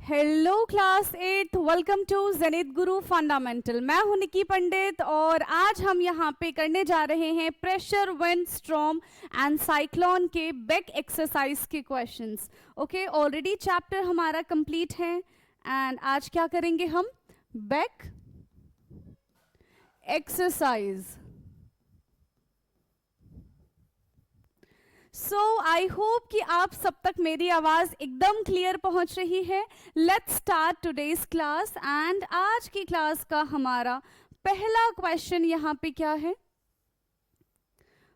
Hello class 8, welcome to Zenith Guru fundamental. मैं हूं निकी पंडित और आज हम यहाँ पे करने जा रहे हैं pressure, wind, storm and cyclone के बेक एक्सरसाइज के क्वेश्चंस। ओके, ऑलरेडी चैप्टर हमारा कंप्लीट है एंड आज क्या करेंगे हम? Back exercise. So I hope कि आप सब तक मेरी आवाज एकदम क्लियर पहुंच रही है। Let's start today's class and आज की क्लास का हमारा पहला क्वेश्चन यहाँ पे क्या है?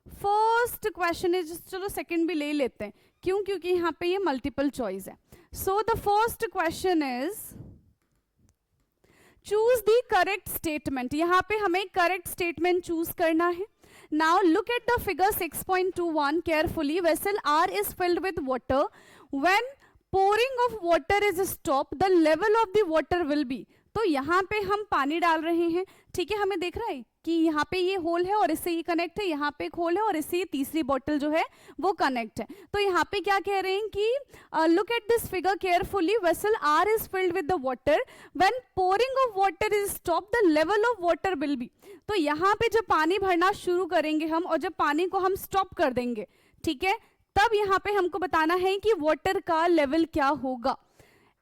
फर्स्ट क्वेश्चन इज, चलो सेकंड भी ले लेते हैं, क्यों? क्योंकि यहाँ पे ये मल्टीपल चॉइस है। So the first question is choose the correct statement. यहाँ पे हमें करेक्ट स्टेटमेंट चूज करना है। Now look at the figure 6.21 carefully. Vessel R is filled with water. When pouring of water is stopped, the level of the water will be. तो यहाँ पे हम पानी डाल रहे हैं, ठीक है। हमें देख रहा है कि यहाँ पे ये होल है और इससे ये कनेक्ट है, यहाँ पे एक होल है और इससे ये तीसरी बॉटल जो है वो कनेक्ट है। तो यहाँ पे क्या कह रहे हैं कि look at this figure carefully, vessel R is filled with the water, when pouring of water is stop the level of water will be. तो यहाँ पे जब पानी भरना शुरू करेंगे हम और जब पानी को हम स्टॉप कर देंगे, ठीक है, तब यहाँ पे हमको बताना है कि वाटर का लेवल क्या होगा।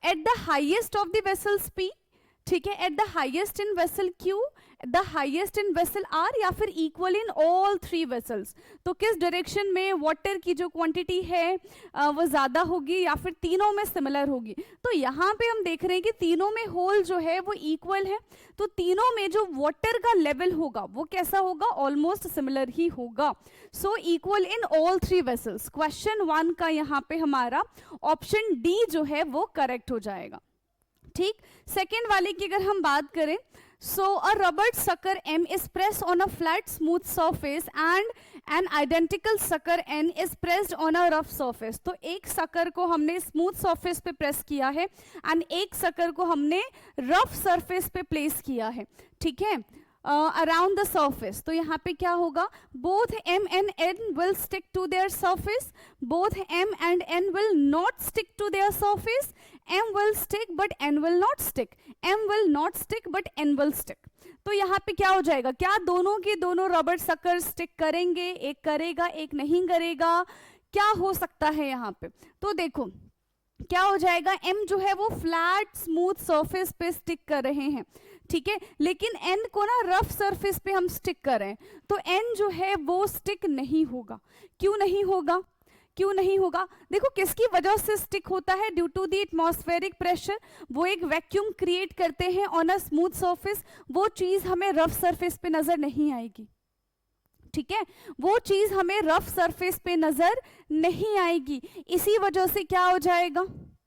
At the highest of the vessels P, ठीक है, at the highest in vessel Q, the highest in vessel R, या फिर equal in all three vessels. तो किस डायरेक्शन में वाटर की जो क्वांटिटी है वो ज्यादा होगी या फिर तीनों में सिमिलर होगी। तो यहाँ पे हम देख रहे हैं कि तीनों में होल जो है वो इक्वल है, तो तीनों में जो वाटर का लेवल होगा वो कैसा होगा? ऑलमोस्ट सिमिलर ही होगा। So equal in all three vessels. Question 1 का यहाँ पे हमारा ऑप्शन डी जो है वो करेक्ट हो जाएगा, ठीक। सेकेंड वाले की अगर हम बात करें, so a rubber sucker M is pressed on a flat smooth surface and an identical sucker N is pressed on a rough surface। तो एक सकर को हमने स्मूथ सरफेस पे प्रेस किया है एंड एक सकर को हमने रफ सरफेस पे प्लेस किया है, ठीक है, अराउंड द सरफेस। तो यहाँ पे क्या होगा? Both M and N will stick to their surface, both M and N will not stick to their surface, M will stick but N will not stick, M will not stick but N will stick। तो यहाँ पे क्या हो जाएगा? क्या दोनों के दोनों रबर सकर स्टिक करेंगे? एक करेगा, एक नहीं करेगा। क्या हो सकता है यहाँ पे? तो देखो क्या हो जाएगा, M जो है वो फ्लैट स्मूथ सरफेस पे स्टिक कर रहे हैं, ठीक है, लेकिन N को ना रफ सरफेस पे हम स्टिक कर रहे हैं, तो N जो है वो स्टिक नहीं होगा। क्यों नहीं होगा? क्यों नहीं होगा? देखो किसकी वजह से स्टिक होता है? Due to the atmospheric pressure. वो एक वैक्यूम क्रिएट करते हैं ऑन अ स्मूथ सरफेस, वो चीज हमें रफ सरफेस पे नजर नहीं आएगी, ठीक है, वो चीज हमें रफ सरफेस पे नजर नहीं आएगी। इसी वजह से क्या हो जाएगा?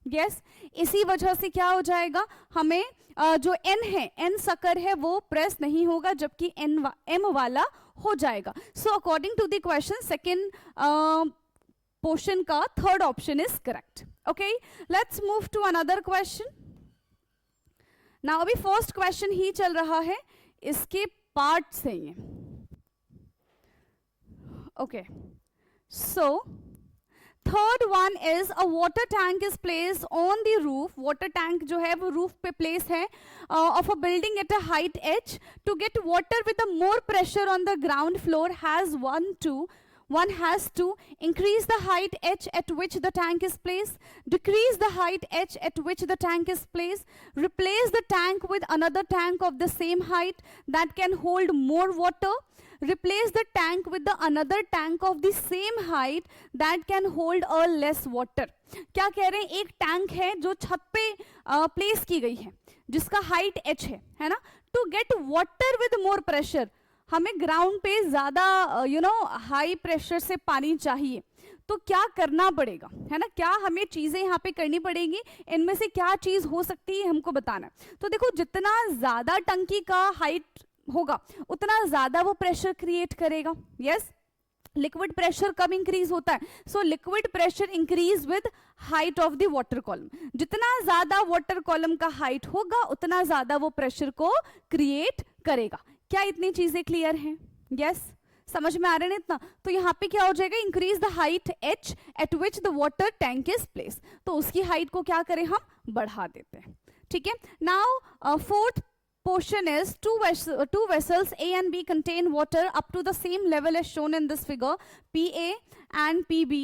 यस, इसी वजह से क्या हो जाएगा? हमें जो N है, N सकर है, वो प्रेस नहीं होगा, जबकि M वाला हो जाएगा। So according to the question, second portion का third option is correct. Okay, let's move to another question. Now अभी फर्स्ट क्वेश्चन ही चल रहा है, इसके पार्ट्स हैं ये। Okay, so third one is a water tank is place on the roof. Water tank जो है वो रूफ पे प्लेस है of a building at a height h। To get water with a more pressure on the ground floor has one has to increase the height h at which the tank is placed, decrease the height h at which the tank is placed, replace the tank with another tank of the same height that can hold more water, replace the tank with the another tank of the same height that can hold a less water। क्या कह रहे हैं? एक tank है जो छत पे place की गई है, जिसका हाइट h है ना। To get water with more pressure, हमें ग्राउंड पे ज्यादा हाई प्रेशर से पानी चाहिए, तो क्या करना पड़ेगा, है ना? क्या हमें चीजें यहाँ पे करनी पड़ेगी? इनमें से क्या चीज हो सकती है हमको बताना। तो देखो जितना ज्यादा टंकी का हाइट होगा उतना ज्यादा वो प्रेशर क्रिएट करेगा। यस, लिक्विड प्रेशर कब इंक्रीज होता है? So liquid pressure increase with height of the water column. जितना ज्यादा वाटर कॉलम का हाइट होगा उतना ज्यादा वो प्रेशर को क्रिएट करेगा। क्या इतनी चीजें क्लियर हैं? यस, समझ में आ रहा है ना इतना? तो यहाँ पे क्या हो जाएगा, increase the height h eight which the water tank is place, तो उसकी हाइट को क्या करें हम, बढ़ा देते हैं, ठीक है। Now fourth portion is two vessels A and B contain water up to the same level as shown in this figure. PA and PB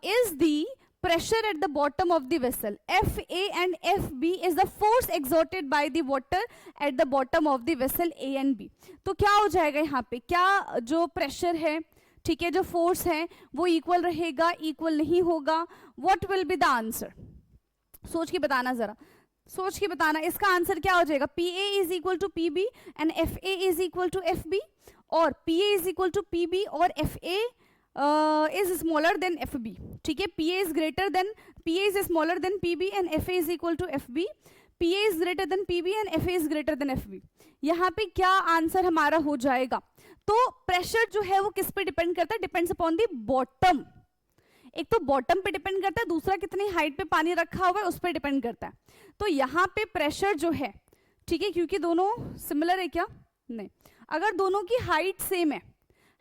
is the pressure at the bottom of the vessel. FA and FB is the force exerted by the water at the bottom of the vessel A and B. तो क्या हो जाएगा यहाँ पे, क्या जो pressure है, ठीक है, जो फोर्स है वो इक्वल रहेगा, इक्वल नहीं होगा? What will be the answer? सोच के बताना जरा, सोच के बताना, इसका आंसर क्या हो जाएगा? PA is equal to PB and FA is equal to FB, और PA is equal to PB और FA is smaller than FB, ठीक है। PA is greater than, PA is smaller than PB and FA is equal to FB, PA is greater than PB and FA is greater than FB। यहाँ पे क्या answer हमारा हो जाएगा? तो pressure जो है वो किस पे डिपेंड करता है? Depends upon the bottom. एक तो बॉटम पे डिपेंड करता है, दूसरा कितनी हाइट पे पानी रखा हुआ है उस पर डिपेंड करता है। तो यहाँ पे प्रेशर जो है, ठीक है, क्योंकि दोनों सिमिलर है क्या? नहीं, अगर दोनों की हाइट सेम है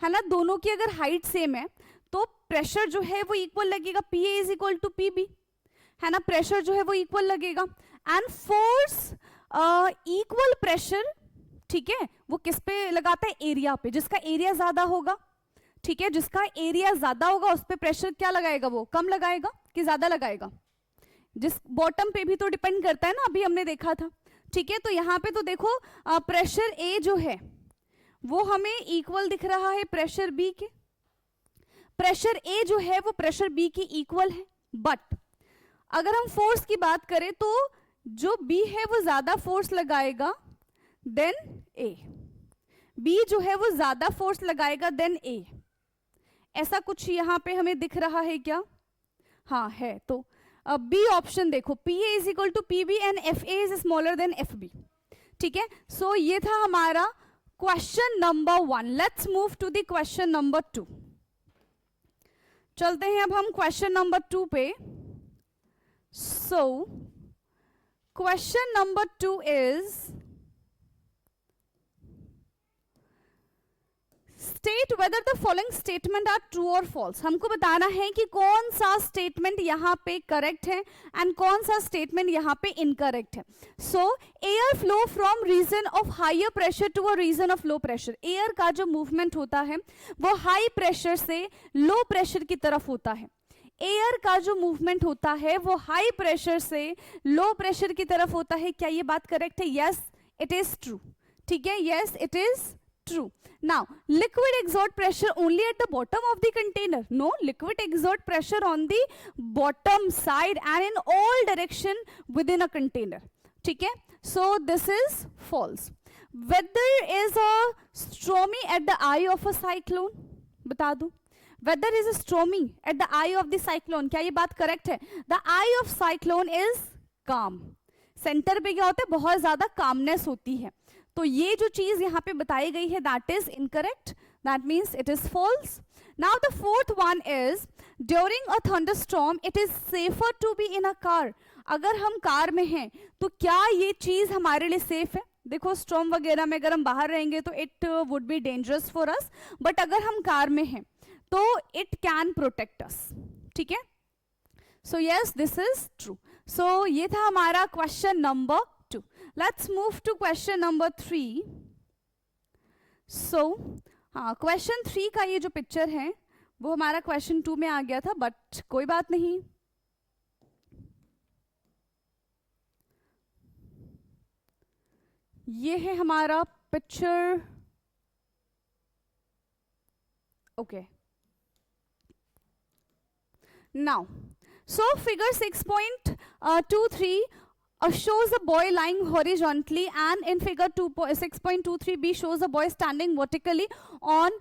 ना, दोनों की अगर हाइट सेम है तो प्रेशर जो है वो इक्वल लगेगा, PA is equal to PB, है ना, प्रेशर जो है वो इक्वल लगेगा। एंड फोर्स इक्वल प्रेशर, ठीक है, वो किस पे लगाता है? एरिया पे, जिसका एरिया ज्यादा होगा, ठीक है, जिसका एरिया ज्यादा होगा उस पे प्रेशर क्या लगाएगा? वो कम लगाएगा कि ज्यादा लगाएगा? जिस बॉटम पे भी तो डिपेंड करता है ना, अभी हमने देखा था, ठीक है। तो यहाँ पे तो देखो प्रेशर A जो है वो हमें इक्वल दिख रहा है प्रेशर B के, प्रेशर A जो है वो प्रेशर B के इक्वल है। बट अगर हम फोर्स की बात करें तो जो B है वो ज्यादा फोर्स लगाएगा देन A, B जो है वो ज्यादा फोर्स लगाएगा देन A। ऐसा कुछ यहाँ पे हमें दिख रहा है क्या? हाँ है। तो बी ऑप्शन देखो, PA is equal to PB and FA is smaller than FB, ठीक है। सो ये था हमारा question number 1। Let's move to the question number 2। चलते हैं अब हम क्वेश्चन नंबर 2 पे। So question number 2 is state whether the following statement are true और फॉल्स। हमको बताना है कि कौन सा स्टेटमेंट यहाँ पे करेक्ट है एंड कौन सा स्टेटमेंट यहाँ पे इनकरेक्ट है। So air flow from region of higher pressure to a region of low pressure. Air का जो मूवमेंट होता है वो हाई प्रेशर से लो प्रेशर की तरफ होता है। एयर का जो मूवमेंट होता है वो हाई प्रेशर से लो प्रेशर की तरफ होता है। क्या ये बात करेक्ट है? यस इट इज ट्रू, ठीक है, yes it is true. Now liquid exert pressure only at the bottom of the container. No, liquid exert pressure on the bottom side and in all direction within a container, ठीक है। So this is false. Weather is a stormy at the eye of a cyclone. बता दूं, weather is a stormy at the eye of the cyclone. क्या ये बात correct है? The eye of cyclone is calm. Centre पे क्या होता है? बहुत ज्यादा calmness होती है। तो ये जो चीज यहाँ पे बताई गई है that is incorrect, that means it is false. Now the fourth one is during a thunderstorm it is safer to be in a car. अगर हम कार में हैं तो क्या ये चीज हमारे लिए सेफ है? देखो स्टॉर्म वगैरह में अगर हम बाहर रहेंगे तो it would be dangerous for us, but अगर हम कार में हैं तो इट कैन प्रोटेक्ट अस, ठीक है। So yes this is true. So ये था हमारा question number 2. Let's move to question number 3. So, हाँ क्वेश्चन 3 का ये जो पिक्चर है वो हमारा क्वेश्चन 2 में आ गया था, बट कोई बात नहीं। ये है हमारा picture, okay. Now so figure 6.23 shows a boy lying horizontally, and in figure 6.23b shows a boy standing vertically on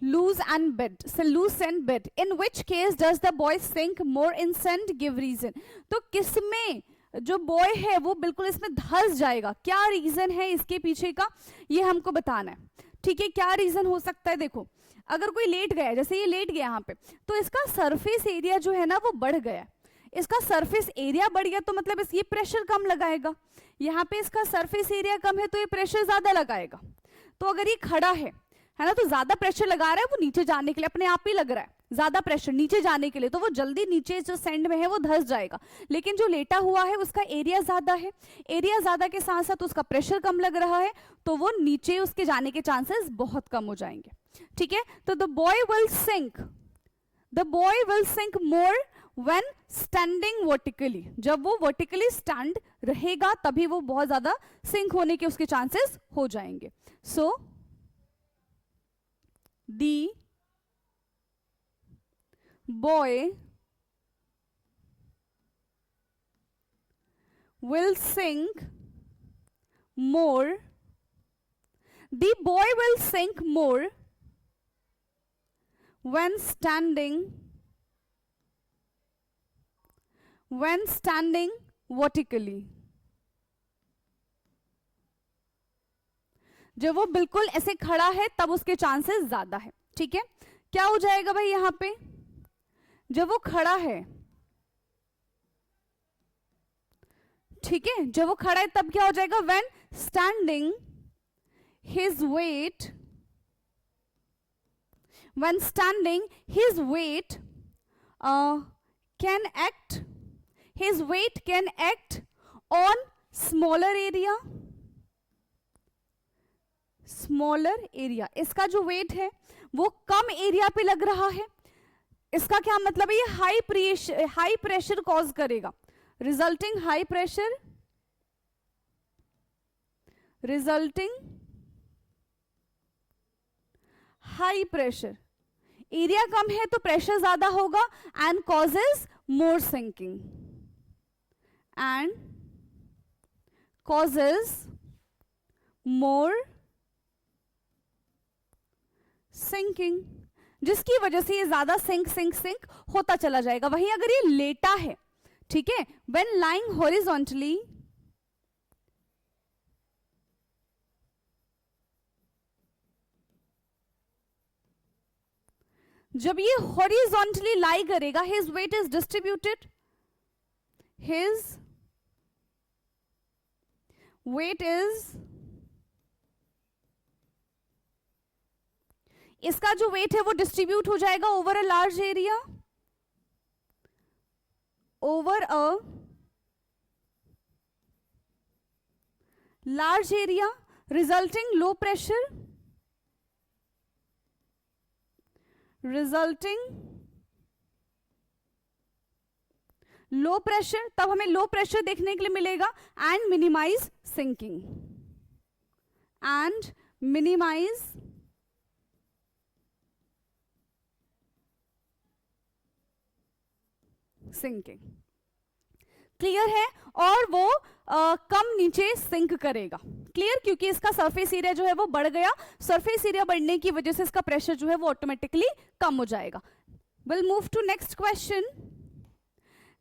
loose and bed. So loose and bed. In which case does the boy sink more in sand? Give reason. तो किसमें जो boy है वो बिल्कुल इसमें धंस जाएगा? क्या रीजन है इसके पीछे का, ये हमको बताना है, ठीक है। क्या रीजन हो सकता है? देखो अगर कोई लेट गया, जैसे ये लेट गया यहाँ पे, तो इसका सरफेस एरिया जो है ना वो बढ़ गया। इसका सरफेस एरिया बढ़ गया तो मतलब ये प्रेशर कम लगाएगा। यहाँ पे इसका सरफेस एरिया कम है तो ये प्रेशर ज्यादा लगाएगा। तो अगर ये खड़ा है है ना, तो ज्यादा प्रेशर लगा रहा है वो नीचे जाने के लिए, अपने आप ही लग रहा है ज्यादा प्रेशर नीचे जाने के लिए, तो वो जल्दी नीचे जो सैंड में है वो धंस जाएगा। लेकिन जो लेटा हुआ है उसका एरिया ज्यादा है, एरिया ज्यादा के साथ साथ उसका प्रेशर कम लग रहा है, तो वो नीचे उसके जाने के चांसेस बहुत कम हो जाएंगे। ठीक है, तो the boy will sink more when standing vertically, जब वो वर्टिकली स्टैंड रहेगा तभी वो बहुत ज्यादा सिंक होने के उसके चांसेस हो जाएंगे। So the boy will sink more, the boy will sink more when standing vertically, जब वो बिल्कुल ऐसे खड़ा है तब उसके चांसेस ज्यादा है। ठीक है, क्या हो जाएगा भाई यहां पे, जब वो खड़ा है, ठीक है, जब वो खड़ा है तब क्या हो जाएगा, when standing his weight can act on smaller area, इसका जो वेट है वो कम एरिया पे लग रहा है, इसका क्या मतलब है, ये हाई प्रेशर कॉज करेगा, resulting high pressure, एरिया कम है तो प्रेशर ज्यादा होगा, एंड causes more sinking, जिसकी वजह से ये ज्यादा सिंक होता चला जाएगा। वहीं अगर ये लेटा है, ठीक है, when lying horizontally, जब ये horizontally lie करेगा, his weight is distributed, इसका जो वेट है वो डिस्ट्रीब्यूट हो जाएगा over a large area, resulting low pressure, तब हमें लो प्रेशर देखने के लिए मिलेगा, एंड मिनिमाइज सिंकिंग, क्लियर है, और वो कम नीचे सिंक करेगा, क्लियर, क्योंकि इसका सरफेस एरिया जो है वो बढ़ गया, सरफेस एरिया बढ़ने की वजह से इसका प्रेशर जो है वो ऑटोमेटिकली कम हो जाएगा। Will move to next question.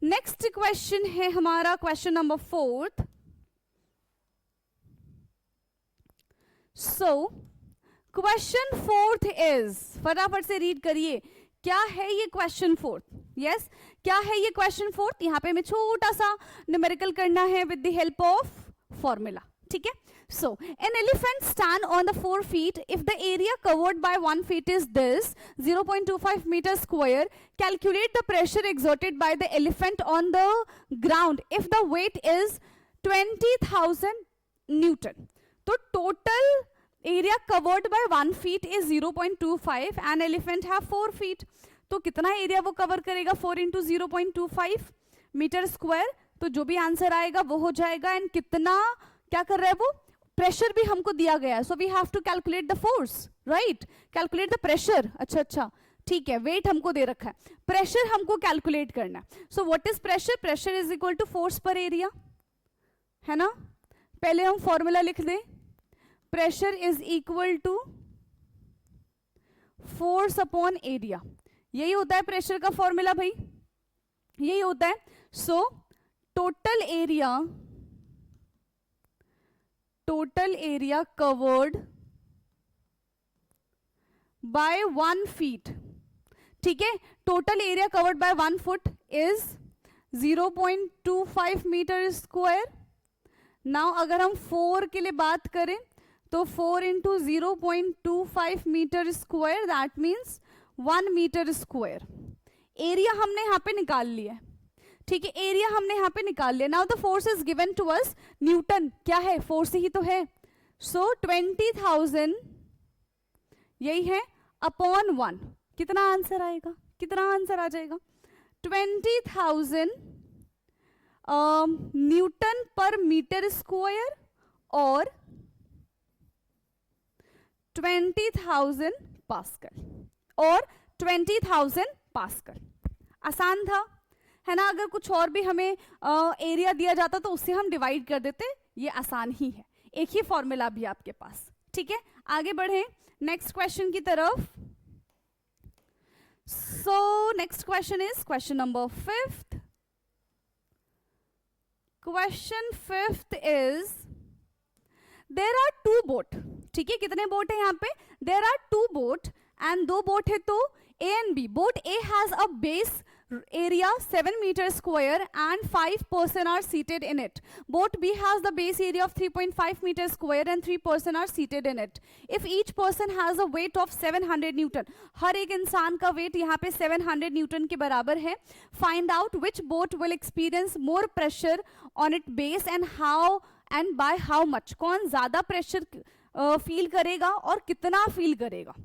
Next question है हमारा question number 4। So question 4 is, फटाफट से रीड करिए, क्या है ये क्वेश्चन 4? यस, क्या है ये क्वेश्चन 4? यहाँ पे हमें छोटा सा न्यूमेरिकल करना है with the help of formula. ठीक है, so an elephant stand on the 4 feet if the area covered by 1 feet is this 0.25 metre square, calculate the pressure exerted by the elephant on the ground if the weight is 20,000 newton. तो total area covered by 1 feet is 0.25 and elephant have 4 feet, तो कितना area वो cover करेगा, 4 into 0.25 metre square, तो जो भी answer आएगा वो हो जाएगा। एंड कितना क्या कर रहा है वो, प्रेशर भी हमको दिया गया है, so we have to calculate the force, right, calculate the pressure. अच्छा, ठीक है, वेट हमको दे रखा है, प्रेशर हमको कैलकुलेट करना है। So what is pressure? Pressure is equal to force per area, है ना। पहले हम फॉर्मूला लिख दें, pressure is equal to force upon area, यही होता है प्रेशर का फॉर्मूला भाई, यही होता है। So total area covered by 1 feet, ठीक है, total area covered by 1 foot is 0.25 metre square. Now अगर हम 4 के लिए बात करें तो 4 into 0.25 metre square, that means 1 metre square. Area हमने यहाँ पे निकाल लिया है, ठीक है, एरिया हमने यहाँ पे निकाल लिया। Now the force is given to us, Newton क्या है, फोर्स ही तो है। सो 20,000 यही है अपॉन 1, कितना आंसर आएगा, कितना आंसर आ जाएगा, 20,000 न्यूटन पर मीटर स्क्वायर और 20,000 पास्कल और 20,000 पास्कल। आसान था, है ना। अगर कुछ और भी हमें एरिया दिया जाता तो उससे हम डिवाइड कर देते, ये आसान ही है, एक ही फॉर्मूला भी आपके पास, ठीक है। आगे बढ़े नेक्स्ट क्वेश्चन की तरफ। So next question is question number 5th। Question 5th is there are 2 boat, ठीक है, कितने बोट है यहाँ पे, there are 2 boat and 2 boat है तो A and B. Boat A has a base area 7 meter square and 5 person are seated in it. Boat B has the base area of 3.5 meter square and 3 person are seated in it. If each person has a weight of 700 Newton, हर एक इंसान का weight यहाँ पे 700 Newton के बराबर है. Find out which boat will experience more pressure on its base and how and by how much. कौन ज़्यादा pressure feel करेगा और कितना feel करेगा.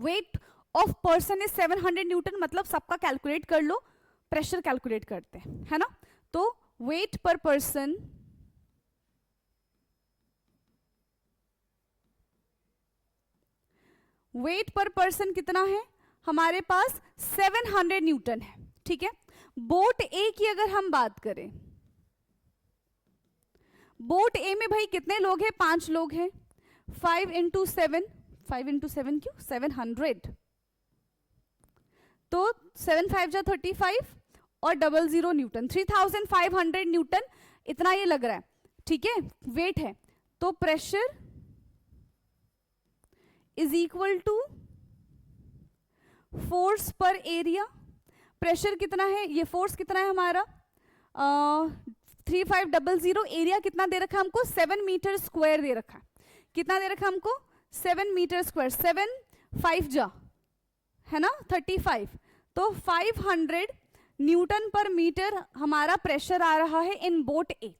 Weight of person is 700 Newton, मतलब सबका कैलकुलेट कर लो, प्रेशर कैलकुलेट करते हैं, है ना। तो वेट पर पर्सन कितना है हमारे पास, 700 न्यूटन है, ठीक है। बोट ए की अगर हम बात करें, बोट ए में भाई कितने लोग हैं, 5 लोग हैं, 5 इंटू 7 क्यों 700, तो 7 5 जा 35 और 00 न्यूटन, 3500 न्यूटन इतना ये लग रहा है, ठीक है, वेट है। तो pressure is equal to force per area. Pressure कितना है, ये फोर्स कितना है हमारा 3500, एरिया कितना दे रखा है हमको, 7 मीटर स्क्वायर दे रखा है, कितना दे रखा है हमको 7 मीटर स्क्वायर, 7 5 जा है ना 35, तो 500 न्यूटन पर मीटर हमारा प्रेशर आ रहा है इन बोट ए,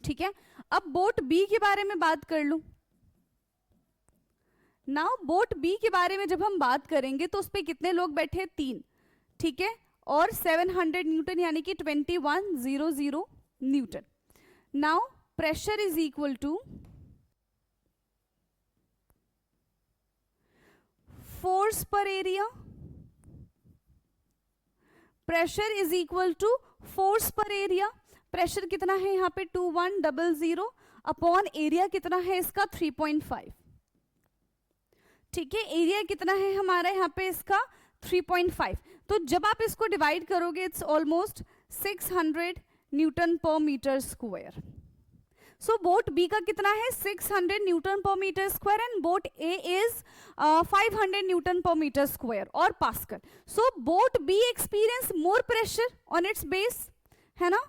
ठीक है। अब बोट बी के बारे में बात कर लूं। नाउ बोट बी के बारे में जब हम बात करेंगे तो उस पे कितने लोग बैठे, 3, ठीक है, और 700 न्यूटन यानी कि 2100 newton. Now pressure is equal to force per area, pressure is equal to force per area. Pressure कितना है यहाँ पे 2100 अपॉन एरिया कितना है इसका 3.5, ठीक है, एरिया कितना है हमारा यहाँ पे इसका 3.5। तो जब आप इसको डिवाइड करोगे it's almost 600 newton per metre square. So boat B का कितना है 600 newton per metre square and boat A is 500 newton per metre square और pascal. So boat B experience more pressure on its base, है ना।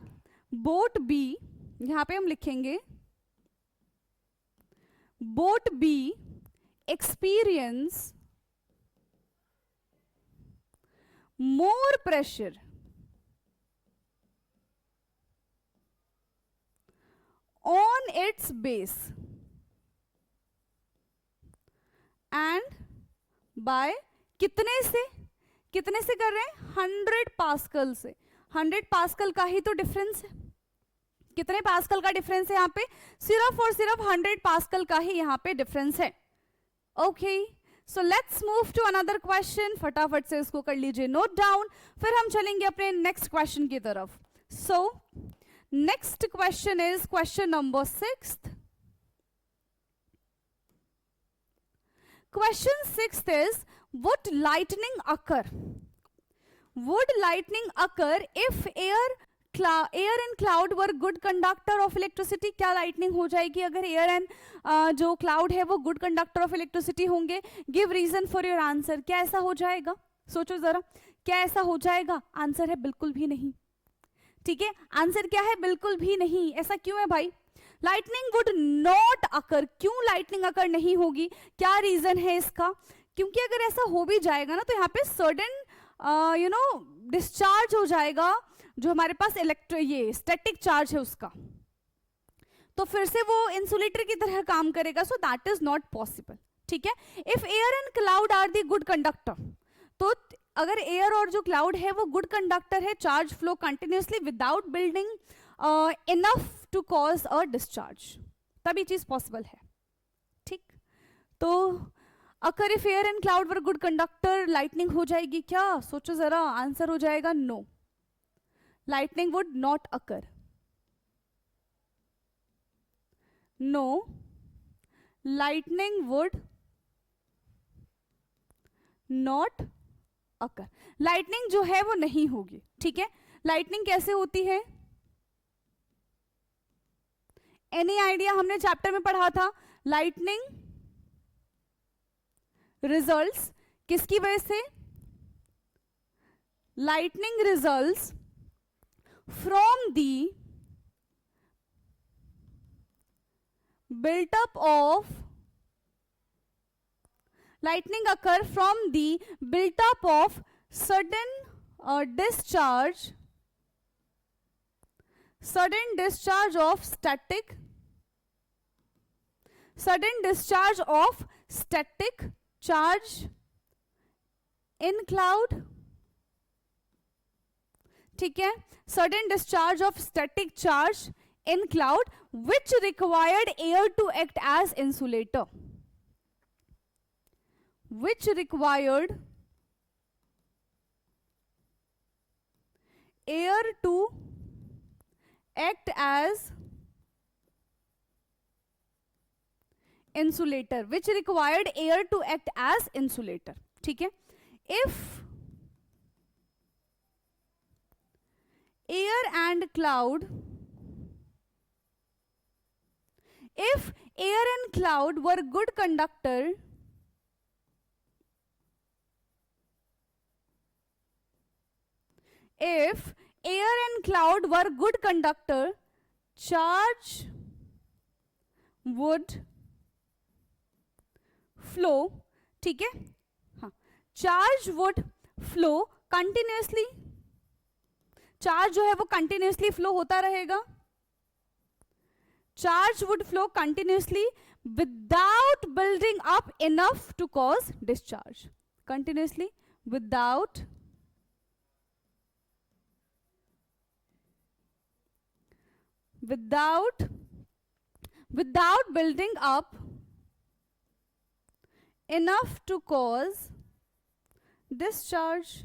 Boat B यहां पे हम लिखेंगे boat B experience more pressure on its base and by कितने से कर रहे हैं 100 पास्कल से। 100 पास्कल का ही तो डिफरेंस है, कितने पास्कल का डिफरेंस है यहाँ पे, सिर्फ और सिर्फ 100 पास्कल का ही यहाँ पे डिफरेंस है। Okay, so let's move to another question, फटाफट से इसको कर लीजिए नोट डाउन, फिर हम चलेंगे अपने नेक्स्ट क्वेश्चन की तरफ। सो next question is question number 6th. Question 6th is would lightning occur if air and cloud were good conductor of electricity। क्या lightning हो जाएगी अगर air and जो cloud है वो good conductor of electricity होंगे। give reason for your answer, क्या ऐसा हो जाएगा, सोचो जरा, क्या ऐसा हो जाएगा। आंसर है बिल्कुल भी नहीं, ठीक है, आंसर क्या है, बिल्कुल भी नहीं। ऐसा क्यों है भाई, लाइटनिंग वुड नॉट अकर, क्यों लाइटनिंग अकर नहीं होगी, क्या रीजन है इसका? क्योंकि अगर ऐसा हो भी जाएगा ना तो यहाँ पे सडन डिस्चार्ज हो जाएगा जो हमारे पास ये स्टैटिक चार्ज है उसका, तो फिर से वो इंसुलेटर की तरह काम करेगा, so that is not possible, ठीक है। If air and cloud are the good conductor, तो अगर एयर और जो क्लाउड है वो गुड कंडक्टर है, charge flow continuously without building enough to cause a discharge, तब ये चीज पॉसिबल है, ठीक। तो अगर if air and cloud were good conductor, lightning हो जाएगी क्या? सोचो जरा, आंसर हो जाएगा no, lightning would not occur, no, lightning would not occur, lightning जो है वो नहीं होगी, ठीक है। lightning कैसे होती है? Any idea? हमने चैप्टर में पढ़ा था lightning results किसकी वजह से? lightning results from the built up of, lightning occur from the built up of sudden discharge of static charge in cloud, ठीक है, sudden discharge of static charge in cloud which required air to act as insulator, which required air to act as insulator, which required air to act as insulator, ठीक है। if air and cloud, if air and cloud were good conductor, if air and cloud were good conductor, charge would flow, ठीक है, हाँ, charge would flow continuously, charge जो है वो continuously flow होता रहेगा, charge would flow continuously without building up enough to cause discharge, continuously without building up enough to cause discharge।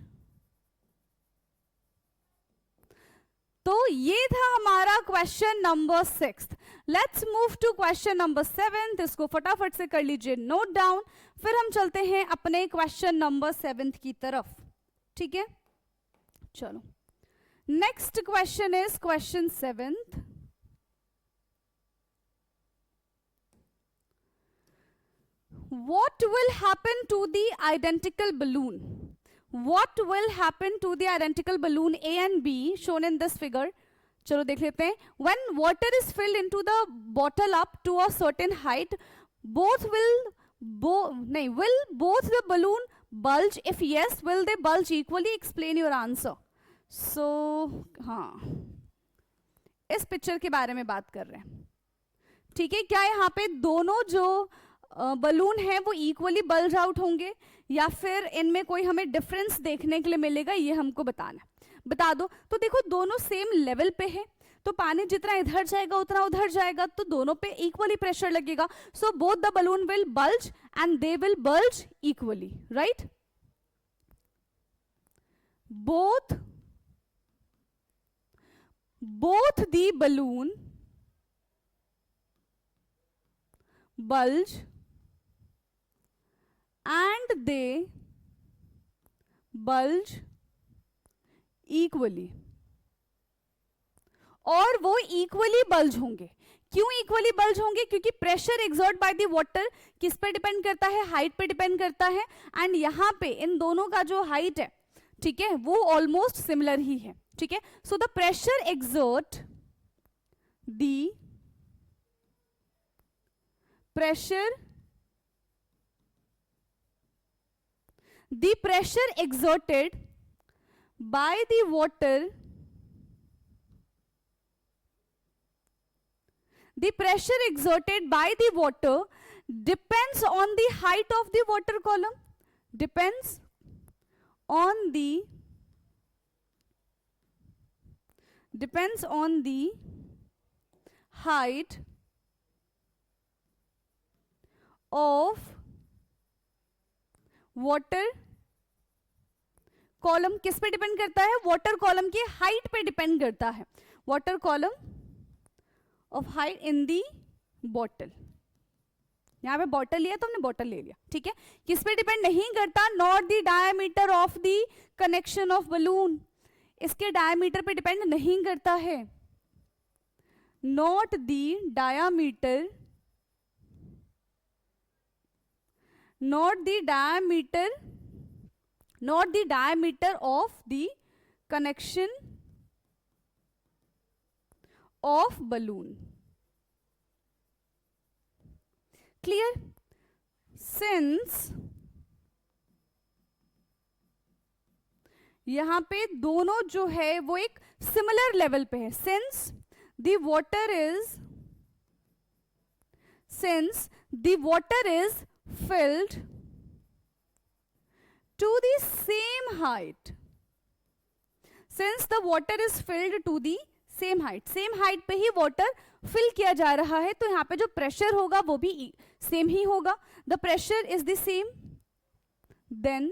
तो ये था हमारा question number 6। Let's move to question number 7। इसको फटाफट से कर लीजिए नोट डाउन, फिर हम चलते हैं अपने क्वेश्चन नंबर 7 की तरफ, ठीक है। चलो, next question is question 7। What will happen to the identical balloon? What will happen to the identical balloon A and B shown in this figure? चलो देख लेते हैं। When water is filled into the bottle up to a certain height, will both the balloon bulge? If yes, will they bulge equally? Explain your answer. So हाँ, इस picture के बारे में बात कर रहे हैं, ठीक है। क्या यहाँ पे दोनों जो बलून है वो इक्वली बल्ज आउट होंगे या फिर इनमें कोई हमें डिफरेंस देखने के लिए मिलेगा, ये हमको बताना, बता दो। तो देखो दोनों सेम लेवल पे है, तो पानी जितना इधर जाएगा उतना उधर जाएगा, तो दोनों पे इक्वली प्रेशर लगेगा। So both the balloon will bulge and they will bulge equally, right. Both the balloon bulge and they bulge equally, और वो इक्वली बल्ज होंगे। क्यों इक्वली बल्ज होंगे? क्योंकि pressure exert by the water किस पे depend करता है? हाइट पे डिपेंड करता है। एंड यहाँ पे इन दोनों का जो हाइट है, ठीक है, वो ऑलमोस्ट सिमिलर ही है, ठीक है। So the pressure exert the pressure, the pressure exerted by the water, the pressure exerted by the water depends on the height of the water column, depends on the height of water column. किस पे depend करता है? Water column की height पे depend करता है। Water column of height in the bottle. यहां पे बॉटल लिया तो हमने बॉटल ले लिया, ठीक है। किस पे डिपेंड नहीं करता? Not the diameter of the connection of balloon, इसके डायमीटर पे डिपेंड नहीं करता है। Not the diameter, not the diameter of the connection of balloon. Clear? Since यहां पे दोनों जो है वो एक सिमिलर लेवल पे है, since the water is filled to the same height, since the water is filled to the same height, same height पे ही वाटर फिल किया जा रहा है, तो यहाँ पे जो प्रेशर होगा वो भी सेम ही होगा। the pressure is the same, then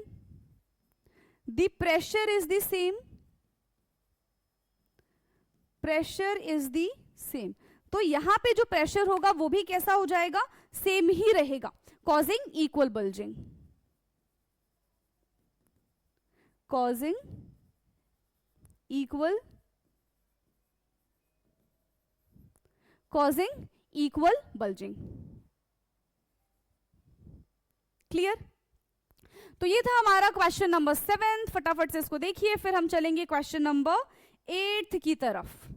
the pressure is the same, pressure is the same, तो यहां पे जो प्रेशर होगा वो भी कैसा हो जाएगा? सेम ही रहेगा, causing equal bulging, causing equal bulging। Clear? तो ये था हमारा क्वेश्चन नंबर 7। फटाफट से इसको देखिए, फिर हम चलेंगे क्वेश्चन नंबर 8 की तरफ।